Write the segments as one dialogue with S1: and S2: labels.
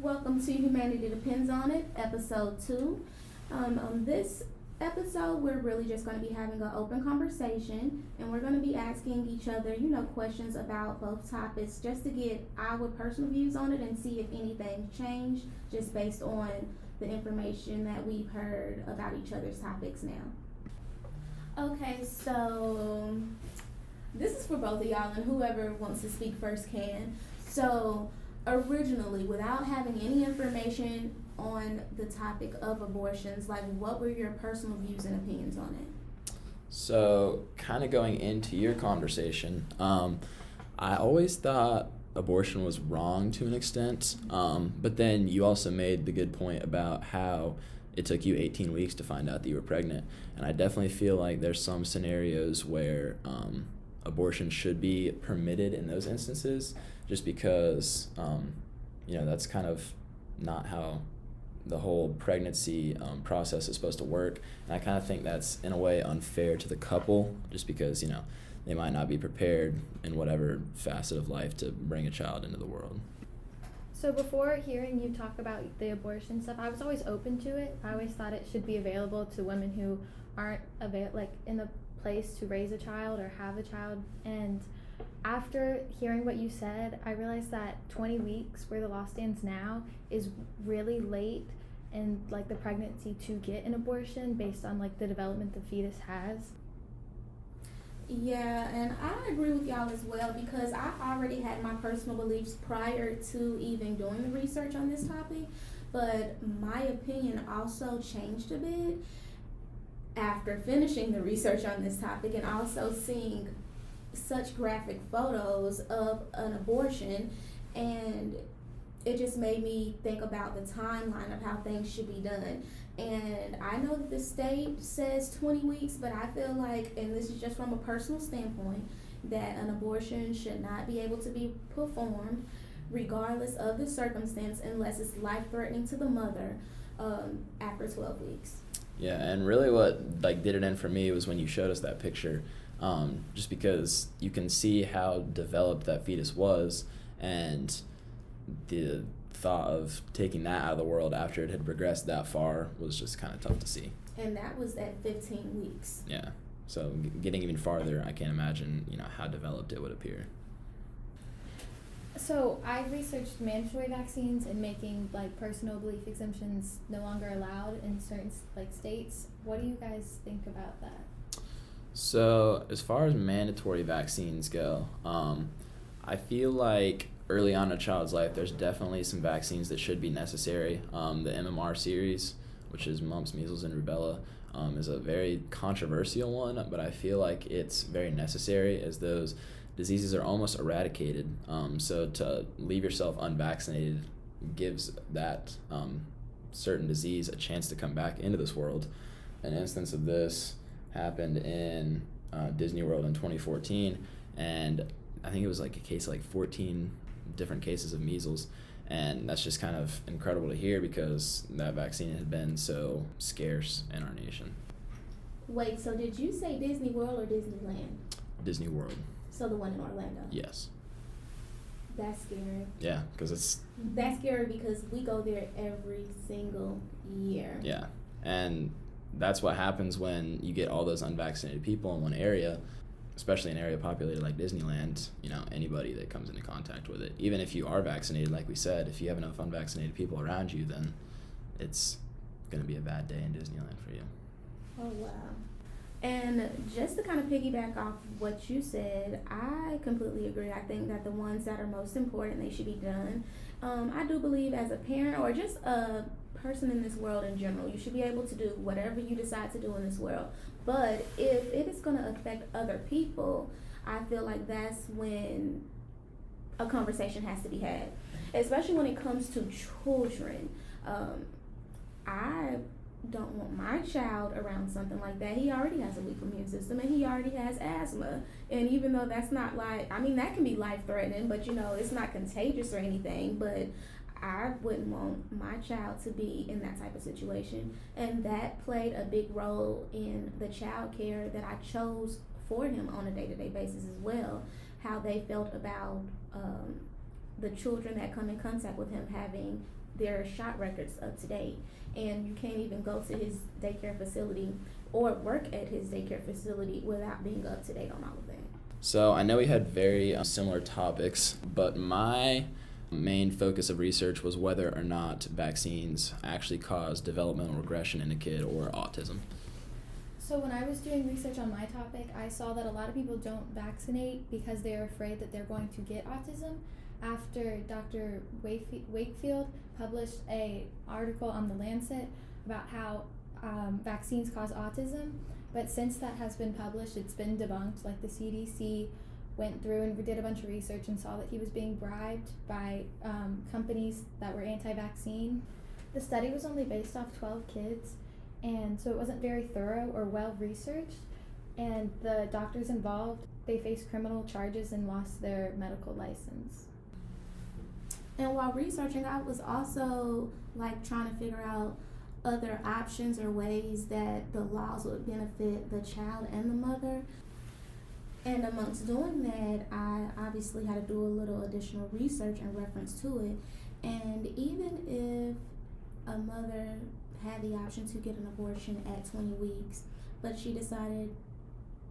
S1: Welcome to Humanity Depends on It, episode 2. On this episode, we're really just going to be having an open conversation and we're going to be asking each other, questions about both topics just to get our personal views on it and see if anything changed just based on the information that we've heard about each other's topics now. Okay, so this is for both of y'all, and whoever wants to speak first can. So, originally, without having any information on the topic of abortions, like what were your personal views and opinions on it?
S2: So, kind of going into your conversation, I always thought abortion was wrong to an extent, but then you also made the good point about how it took you 18 weeks to find out that you were pregnant, and I definitely feel like there's some scenarios where abortion should be permitted in those instances, just because that's kind of not how the whole pregnancy process is supposed to work, and I kind of think that's in a way unfair to the couple, just because they might not be prepared in whatever facet of life to bring a child into the world.
S3: So before hearing you talk about the abortion stuff, I was always open to it. I always thought it should be available to women who aren't in the place to raise a child or have a child. And after hearing what you said, I realized that 20 weeks, where the law stands now, is really late in the pregnancy to get an abortion based on the development the fetus has.
S1: Yeah, and I agree with y'all as well, because I already had my personal beliefs prior to even doing the research on this topic, but my opinion also changed a bit after finishing the research on this topic and also seeing such graphic photos of an abortion, and it just made me think about the timeline of how things should be done. And I know that the state says 20 weeks, but I feel like, and this is just from a personal standpoint, that an abortion should not be able to be performed regardless of the circumstance unless it's life-threatening to the mother after 12 weeks.
S2: Yeah, and really what did it in for me was when you showed us that picture, just because you can see how developed that fetus was, and the thought of taking that out of the world after it had progressed that far was just kind of tough to see.
S1: And that was at 15 weeks.
S2: Yeah, so getting even farther, I can't imagine how developed it would appear.
S3: So I researched mandatory vaccines and making personal belief exemptions no longer allowed in certain states. What do you guys think about that?
S2: So as far as mandatory vaccines go, I feel like early on in a child's life, there's definitely some vaccines that should be necessary. The MMR series, which is mumps, measles, and rubella, is a very controversial one, but I feel like it's very necessary as those diseases are almost eradicated. So to leave yourself unvaccinated gives that certain disease a chance to come back into this world. An instance of this happened in Disney World in 2014, and I think it was a case 14 different cases of measles, and that's just kind of incredible to hear because that vaccine had been so scarce in our nation.
S1: Wait, so did you say Disney World or Disneyland?
S2: Disney World.
S1: So the one in Orlando?
S2: Yes.
S1: That's scary.
S2: Yeah, because
S1: That's scary because we go there every single year.
S2: Yeah, and that's what happens when you get all those unvaccinated people in one area, especially an area populated like Disneyland. Anybody that comes into contact with it, even if you are vaccinated, like we said, if you have enough unvaccinated people around you, then it's going to be a bad day in Disneyland for you.
S1: Oh, wow. And just to kind of piggyback off what you said, I completely agree. I think that the ones that are most important, they should be done. I do believe as a parent or just a person in this world in general, you should be able to do whatever you decide to do in this world. But if it is going to affect other people, I feel like that's when a conversation has to be had, especially when it comes to children. I don't want my child around something like that. He already has a weak immune system and he already has asthma. And even though that's not that can be life-threatening, but it's not contagious or anything, but I wouldn't want my child to be in that type of situation. And that played a big role in the child care that I chose for him on a day-to-day basis as well, how they felt about the children that come in contact with him having their shot records up to date, and you can't even go to his daycare facility or work at his daycare facility without being up to date on all of that.
S2: So I know we had very similar topics, but my main focus of research was whether or not vaccines actually cause developmental regression in a kid or autism.
S3: So when I was doing research on my topic, I saw that a lot of people don't vaccinate because they're afraid that they're going to get autism. After Dr. Wakefield published an article on The Lancet about how vaccines cause autism, but since that has been published, it's been debunked. Like the CDC went through and did a bunch of research and saw that he was being bribed by companies that were anti-vaccine. The study was only based off 12 kids, and so it wasn't very thorough or well researched, and the doctors involved, they faced criminal charges and lost their medical license.
S1: And while researching, I was also trying to figure out other options or ways that the laws would benefit the child and the mother. And amongst doing that, I obviously had to do a little additional research in reference to it. And even if a mother had the option to get an abortion at 20 weeks, but she decided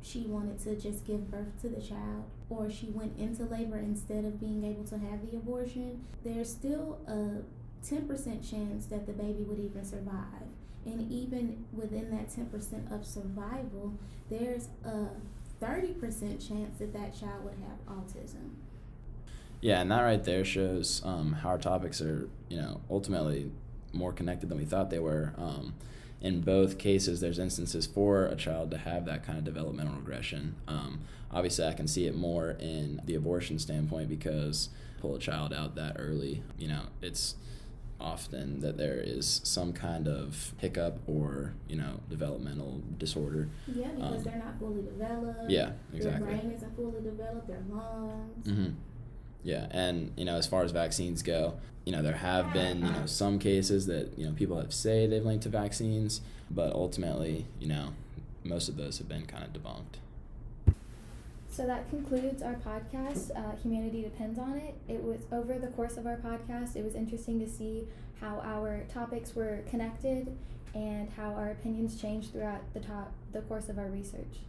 S1: she wanted to just give birth to the child, or she went into labor instead of being able to have the abortion, there's still a 10% chance that the baby would even survive. And even within that 10% of survival, there's a 30% chance that that child would have autism.
S2: Yeah, and that right there shows how our topics are, ultimately more connected than we thought they were. In both cases, there's instances for a child to have that kind of developmental regression. Obviously, I can see it more in the abortion standpoint because pull a child out that early, it's often that there is some kind of hiccup or, developmental disorder.
S1: Yeah, because they're not fully developed.
S2: Yeah, exactly.
S1: Their brain isn't fully developed, their lungs.
S2: Mm-hmm. Yeah, and, as far as vaccines go, there have been, some cases that, people have said they've linked to vaccines, but ultimately, most of those have been kind of debunked.
S3: So that concludes our podcast, Humanity Depends on It. It was over the course of our podcast, it was interesting to see how our topics were connected and how our opinions changed throughout the course of our research.